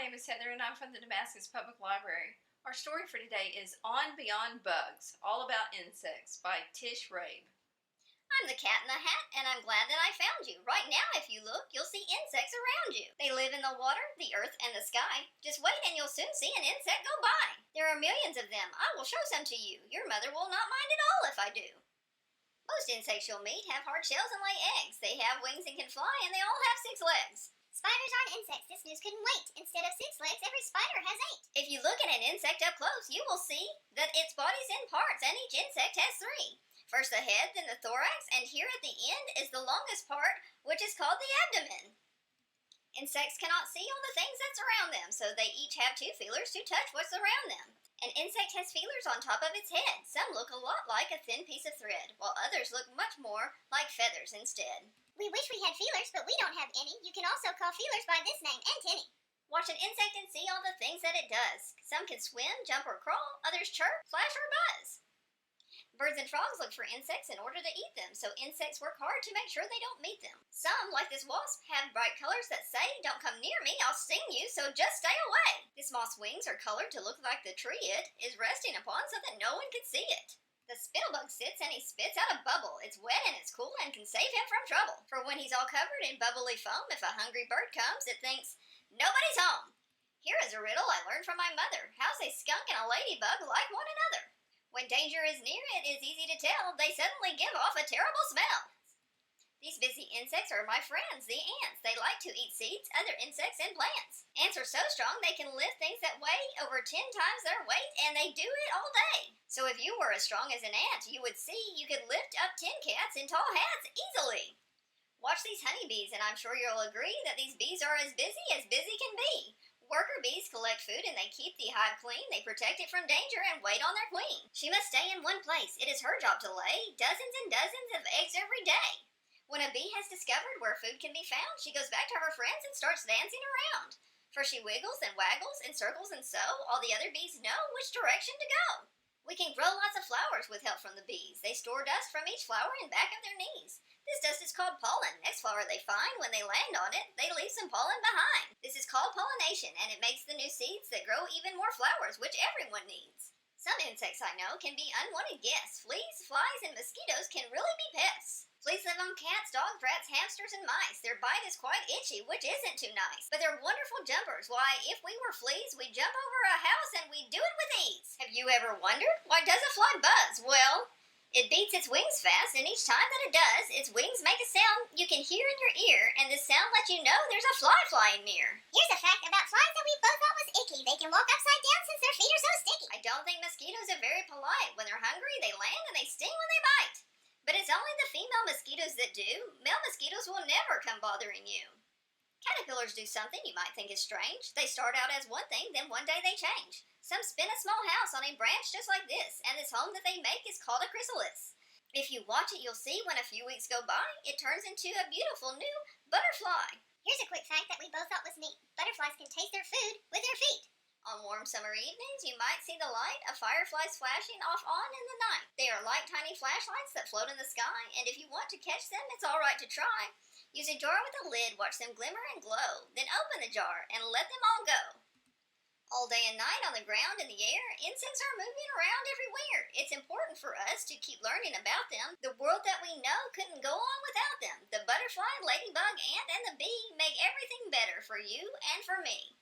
name is Heather and I'm from the Damascus Public Library. Our story for today is On Beyond Bugs, All About Insects by Tish Rabe. I'm the Cat in the Hat, and I'm glad that I found you. Right now, if you look, you'll see insects around you. They live in the water, the earth, and the sky. Just wait and you'll soon see an insect go by. There are millions of them. I will show some to you. Your mother will not mind at all if I do. Most insects you'll meet have hard shells and lay eggs. They have wings and can fly, and they all have 6 legs. Spiders aren't insects. This news couldn't wait. Instead of 6 legs, every spider has 8. If you look at an insect up close, you will see that its body's in parts, and each insect has 3. First the head, then the thorax, and here at the end is the longest part, which is called the abdomen. Insects cannot see all the things that surround them, so they each have 2 feelers to touch what's around them. An insect has feelers on top of its head. Some look a lot like a thin piece of thread, while others look much more like feathers instead. We wish we had feelers, but we don't have any. You can also call feelers by this name, antennae. Watch an insect and see all the things that it does. Some can swim, jump, or crawl. Others chirp, flash, or buzz. Birds and frogs look for insects in order to eat them, so insects work hard to make sure they don't meet them. Some, like this wasp, have bright colors that say, "Don't come near me, I'll sting you, so just stay away." This moth's wings are colored to look like the tree it is resting upon so that no one can see it. The spittlebug sits and he spits out a bubble. It's wet and it's cool and can save him from trouble. For when he's all covered in bubbly foam, if a hungry bird comes, it thinks, "Nobody's home." Here is a riddle I learned from my mother. How's a skunk and a ladybug like one another? When danger is near, it is easy to tell. They suddenly give off a terrible smell. These busy insects are my friends, the ants. They like to eat seeds, other insects, and plants. Ants are so strong they can lift things that weigh over 10 times their weight, and they do it all day. So if you were as strong as an ant, you would see you could lift up 10 cats in tall hats easily. Watch these honeybees, and I'm sure you'll agree that these bees are as busy can be. Worker bees collect food and they keep the hive clean. They protect it from danger and wait on their queen. She must stay in one place. It is her job to lay dozens and dozens of eggs every day. When a bee has discovered where food can be found, she goes back to her friends and starts dancing around. For she wiggles and waggles and circles, and so all the other bees know which direction to go. We can grow lots of flowers with help from the bees. They store dust from each flower in back of their knees. This dust is called pollen. Next flower they find, when they land on it, they leave some pollen behind. This is called pollination, and it makes the new seeds that grow even more flowers, which everyone needs. Some insects I know can be unwanted guests. Fleas, flies, and mosquitoes can really be pests. Fleas live on cats, dogs, rats, hamsters, and mice. Their bite is quite itchy, which isn't too nice. But they're wonderful jumpers. Why, if we were fleas, we'd jump over a house and we'd do it with ease. Have you ever wondered, why does a fly buzz? Well, it beats its wings fast, and each time that it does, its wings make a sound you can hear in your ear, and this sound lets you know there's a fly flying near. Here's a fact about flies that we both thought was icky. They can walk upside down since their feet are so sticky. I don't think mosquitoes are very polite. When they're hungry, they land and they sting when they bite. But it's only the female mosquitoes that do. Male mosquitoes will never come bothering you. Caterpillars do something you might think is strange. They start out as one thing, then one day they change. Some spin a small house on a branch just like this, and this home that they make is called a chrysalis. If you watch it, you'll see when a few weeks go by, it turns into a beautiful new butterfly. Here's a quick fact that we both thought was neat. Butterflies can taste their food with their feet. On warm summer evenings, you might see the light of fireflies flashing off on in the night. They are like tiny flashlights that float in the sky, and if you want to catch them, it's all right to try. Use a jar with a lid, watch them glimmer and glow, then open the jar and let them all go. All day and night on the ground in the air, insects are moving around everywhere. It's important for us to keep learning about them. The world that we know couldn't go on without them. The butterfly, ladybug, ant, and the bee make everything better for you and for me.